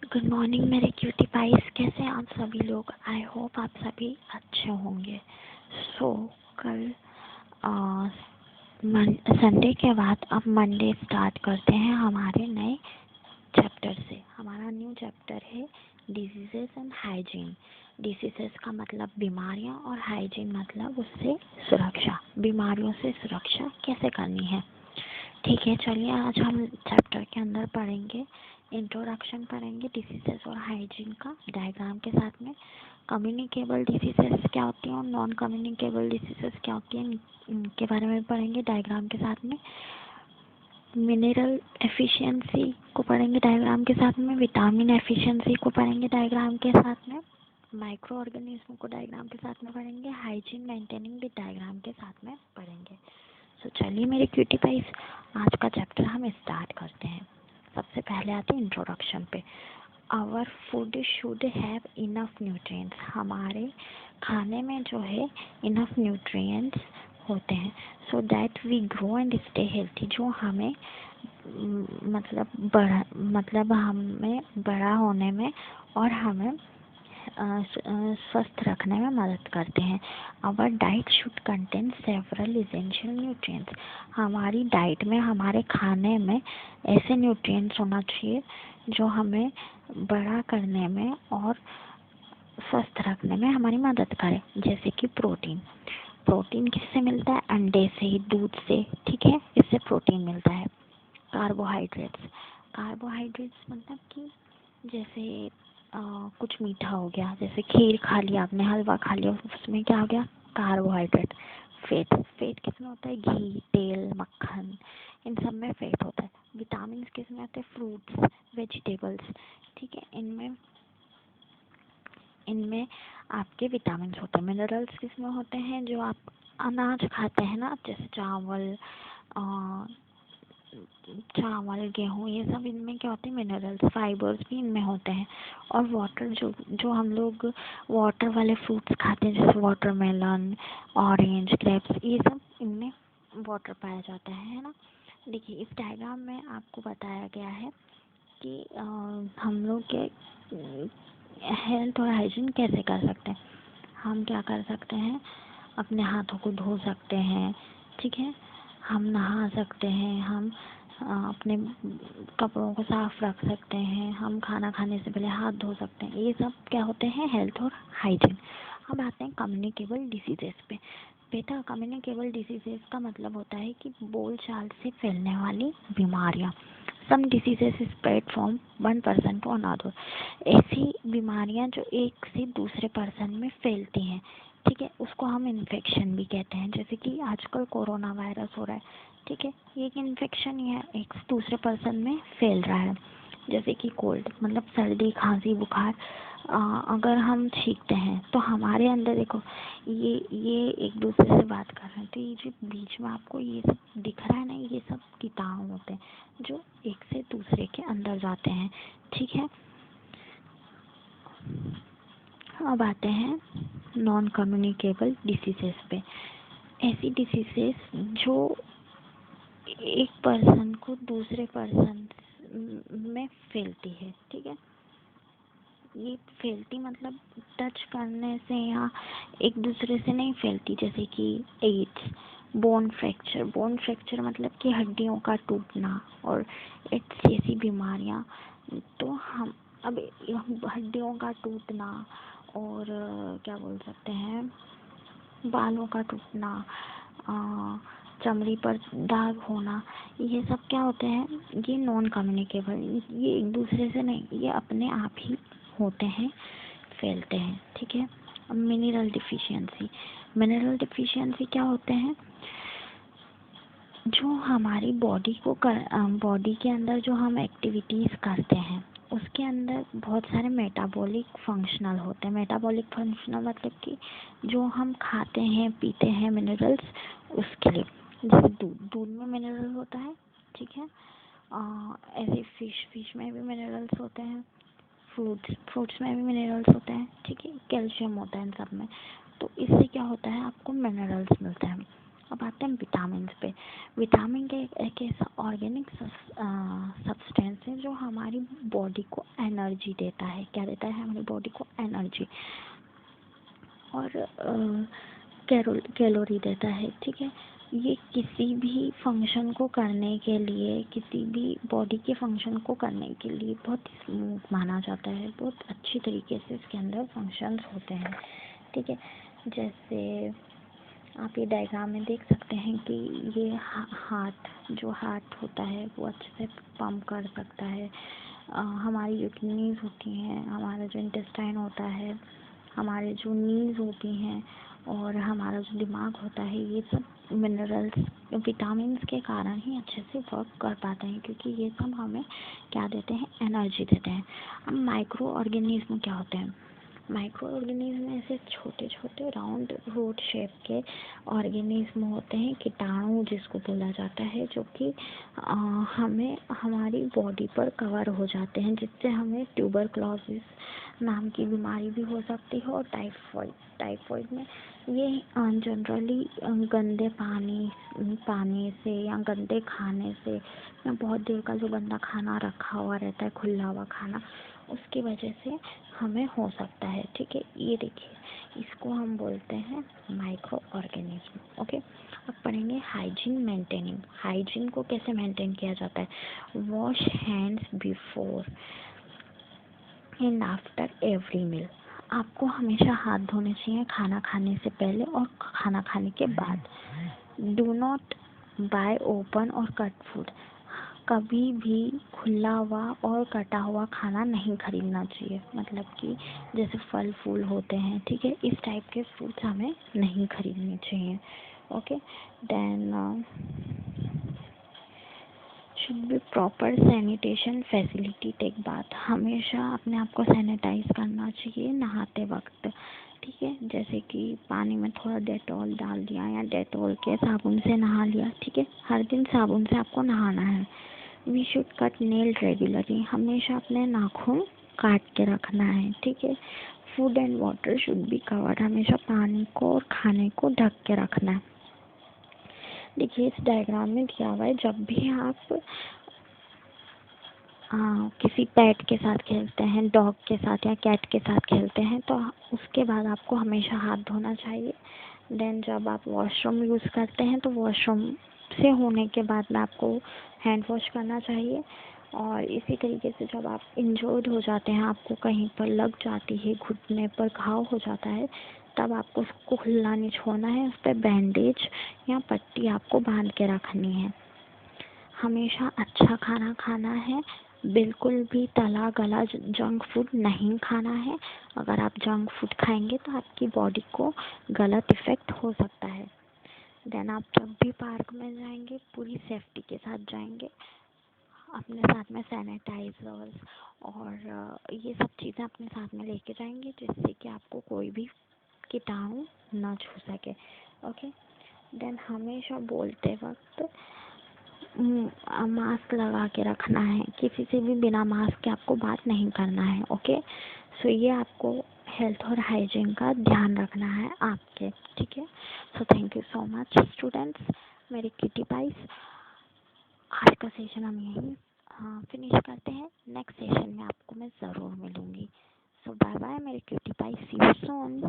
Good morning मेरे cutie price, कैसे हैं आप सभी लोग। आई होप आप सभी अच्छे होंगे। कल संडे के बाद अब मंडे स्टार्ट करते हैं हमारे नए चैप्टर से। हमारा न्यू चैप्टर है डिजीजेस एंड हाइजीन। डिजीजेस का मतलब बीमारियां और हाइजीन मतलब उससे सुरक्षा, बीमारियों से सुरक्षा कैसे करनी है। ठीक है, चलिए आज हम चैप्टर के अंदर पढ़ेंगे, इंट्रोडक्शन पढ़ेंगे डिसीजेस और हाइजीन का डायग्राम के साथ में। कम्युनिकेबल डिसीजेस क्या होती हैं और नॉन कम्युनिकेबल डिसीजेस क्या होती हैं, इनके बारे में पढ़ेंगे डायग्राम के साथ में। मिनरल एफिशिएंसी को पढ़ेंगे डायग्राम के साथ में, विटामिन एफिशिएंसी को पढ़ेंगे डायग्राम के साथ में, माइक्रो ऑर्गेनिज्म को डायग्राम के साथ में पढ़ेंगे, हाइजीन मेंटेनिंग भी डायग्राम के साथ में पढ़ेंगे। चलिए मेरे क्यूटी पाइस, आज का चैप्टर हम स्टार्ट करते हैं। सबसे पहले आते हैं इंट्रोडक्शन पे। Our food should have enough nutrients. हमारे खाने में जो है इनफ न्यूट्रिएंट्स होते हैं, so that we grow and stay healthy. जो हमें मतलब हमें बड़ा होने में और हमें स्वस्थ रखने में मदद करते हैं। Our diet should contain several essential nutrients. हमारी डाइट में, हमारे खाने में ऐसे न्यूट्रिएंट्स होना चाहिए जो हमें बड़ा करने में और स्वस्थ रखने में हमारी मदद करे। जैसे कि प्रोटीन। प्रोटीन किससे मिलता है? अंडे से, दूध से, ठीक है, इससे प्रोटीन मिलता है। कार्बोहाइड्रेट्स। कार्बोहाइड्रेट्स मतलब कि जैसे कुछ मीठा हो गया, जैसे खीर खा लिया आपने, हलवा खा लिया, उसमें क्या हो गया? कार्बोहाइड्रेट। फैट। फैट किसमें होता है? घी, तेल, मक्खन, इन सब में फैट होता है। विटामिन किसमें आते हैं? फ्रूट्स, वेजिटेबल्स, ठीक है, इनमें इनमें आपके विटामिन होते हैं। मिनरल्स किसमें होते हैं? जो आप अनाज खाते हैं ना, जैसे चावल, गेहूँ, ये सब इनमें क्या होते हैं? मिनरल्स। फाइबर्स भी इनमें होते हैं। और वाटर, जो हम लोग वाटर वाले फ्रूट्स खाते हैं, जैसे वाटरमेलन, ऑरेंज, ग्रेप्स, ये सब इनमें वाटर पाया जाता है ना। देखिए इस डायग्राम में आपको बताया गया है कि हम लोग के हेल्थ और हाइजीन कैसे कर सकते हैं। हम क्या कर सकते हैं? अपने हाथों को धो सकते हैं, ठीक है, हम नहा सकते हैं, हम अपने कपड़ों को साफ रख सकते हैं, हम खाना खाने से पहले हाथ धो सकते हैं। ये सब क्या होते हैं? हेल्थ और हाइजीन। अब आते हैं कम्युनिकेबल डिसीजेस पे। बेटा, कम्युनिकेबल डिसीजेस का मतलब होता है कि बोलचाल से फैलने वाली बीमारियां। Some diseases spread from one person to another. ऐसी बीमारियां जो एक से दूसरे पर्सन में फैलती हैं, ठीक है, उसको हम इन्फेक्शन भी कहते हैं। जैसे कि आजकल कोरोना वायरस हो रहा है, ठीक है, ये एक इन्फेक्शन ही है, एक से दूसरे पर्सन में फैल रहा है। जैसे कि कोल्ड मतलब सर्दी, खांसी, बुखार, अगर हम छींकते हैं तो हमारे अंदर देखो ये एक दूसरे से बात कर रहे हैं, तो ये जो बीच में आपको ये सब दिख रहा है ना, ये सब कीटाणु होते हैं जो एक से दूसरे के अंदर जाते हैं, ठीक है। अब आते हैं नॉन कम्युनिकेबल डिसीजेस पे। ऐसी डिसीजेस जो एक पर्सन को दूसरे पर्सन में फैलती है, ठीक है। ये फैलती मतलब टच करने से या एक दूसरे से नहीं फैलती। जैसे कि AIDS, bone fracture. Bone fracture मतलब कि हड्डियों का टूटना, और एड्स जैसी बीमारियां। तो हम अब हड्डियों का टूटना और क्या बोल सकते हैं, बालों का टूटना, चमड़ी पर दाग होना, ये सब क्या होते हैं? ये नॉन कम्युनिकेबल, ये एक दूसरे से नहीं, ये अपने आप ही होते हैं, फैलते हैं, ठीक है। अब मिनरल डिफिशियंसी। मिनरल डिफिशियंसी क्या होते हैं? जो हमारी बॉडी के अंदर जो हम एक्टिविटीज़ करते हैं उसके अंदर बहुत सारे मेटाबॉलिक फंक्शनल होते हैं। मेटाबॉलिक फंक्शनल मतलब कि जो हम खाते हैं, पीते हैं मिनरल्स, उसके लिए। जैसे दूध में मिनरल होता है, ठीक है, ऐसे फिश में भी मिनरल्स होते हैं, फ्रूट्स में भी मिनरल्स होते हैं, ठीक है, कैल्शियम होता है इन सब में। तो इससे क्या होता है? आपको मिनरल्स मिलता है। अब आते हैं विटामिन पे। विटामिन के एक ऐसा ऑर्गेनिक सब्सटेंस है जो हमारी बॉडी को एनर्जी देता है। क्या देता है? हमारी बॉडी को एनर्जी और कैलोरी देता है। ठीक है, ये किसी भी फंक्शन को करने के लिए, किसी भी बॉडी के फंक्शन को करने के लिए बहुत स्मूथ माना जाता है। बहुत अच्छी तरीके से इसके अंदर फंक्शंस होते हैं। ठीक है, जैसे आप ये डायग्राम में देख सकते हैं कि ये हार्ट, जो हार्ट होता है वो अच्छे से पंप कर सकता है। हमारी जो किडनीज होती हैं, हमारा जो इंटेस्टाइन होता है, हमारे जो नीज होती हैं और हमारा जो दिमाग होता है, ये सब मिनरल्स, विटामिन्स के कारण ही अच्छे से वर्क कर पाते हैं, क्योंकि ये सब हमें क्या देते हैं? एनर्जी देते हैं। अब माइक्रो ऑर्गेनिज्म क्या होते हैं? माइक्रो ऑर्गेनिज्म ऐसे छोटे छोटे राउंड रोड शेप के ऑर्गेनिज्म होते हैं, कीटाणु जिसको बोला जाता है, जो कि हमें हमारी बॉडी पर कवर हो जाते हैं, जिससे हमें ट्यूबरक्लोसिस नाम की बीमारी भी हो सकती है और टाइफाइड में ये जनरली गंदे पानी से या गंदे खाने से या बहुत देर का जो गंदा खाना रखा हुआ रहता है, खुला हुआ खाना, उसकी वजह से हमें हो सकता है। ठीक है, ये देखिए, इसको हम बोलते हैं माइक्रो ऑर्गेनिज्म। ओके, अब पढ़ेंगे हाइजीन मेंटेनिंग। हाइजीन को कैसे मेंटेन किया जाता है? Wash hands before and after every meal. आपको हमेशा हाथ धोने चाहिए, खाना खाने से पहले और खाना खाने के बाद। डू नॉट बाय ओपन और कट फूड। कभी भी खुला हुआ और कटा हुआ खाना नहीं खरीदना चाहिए। मतलब कि जैसे फल फूल होते हैं, ठीक है, इस टाइप के फ्रूट्स हमें नहीं खरीदने चाहिए। Okay, then should be proper sanitation facility take bath. हमेशा अपने आप को सैनिटाइज करना चाहिए नहाते वक्त। ठीक है, जैसे कि पानी में थोड़ा डेटॉल डाल दिया या डेटॉल के साबुन से नहा लिया। ठीक है, हर दिन साबुन से आपको नहाना है। We should cut nail regularly. हमेशा अपने नाखून काट के रखना है। ठीक है, food and water should be covered. हमेशा पानी को और खाने को ढक के रखना है। देखिए, इस डायग्राम में दिया हुआ है, जब भी आप किसी पेट के साथ खेलते हैं, डॉग के साथ या कैट के साथ खेलते हैं, तो उसके बाद आपको हमेशा हाथ धोना चाहिए। देन जब आप वॉशरूम यूज़ करते हैं तो वॉशरूम से होने के बाद में आपको हैंड वॉश करना चाहिए। और इसी तरीके से जब आप इंजर्ड हो जाते हैं, आपको कहीं पर लग जाती है, घुटने पर घाव हो जाता है, तब आपको उसको खुला नहीं छोड़ना है। उस पर बैंडेज या पट्टी आपको बांध के रखनी है। हमेशा अच्छा खाना खाना है। बिल्कुल भी तला गला जंक फूड नहीं खाना है। अगर आप जंक फूड खाएंगे तो आपकी बॉडी को गलत इफ़ेक्ट हो सकता है। देन आप जब भी पार्क में जाएंगे पूरी सेफ्टी के साथ जाएंगे। अपने साथ में सैनिटाइजर्स और ये सब चीज़ें अपने साथ में लेके जाएंगे, जिससे कि आपको कोई भी कीटाणु ना छू सके। ओके, देन हमेशा बोलते वक्त मास्क लगा के रखना है। किसी से भी बिना मास्क के आपको बात नहीं करना है। ओके, सो ये आपको हेल्थ और हाइजीन का ध्यान रखना है आपके। ठीक है, so thank you so much students, मेरे किटी पाइस। आज का सेशन हम यहीं फिनिश करते हैं। नेक्स्ट सेशन में आपको मैं ज़रूर मिलूँगी। सो बाय बाय मेरे cutie pies, see you soon.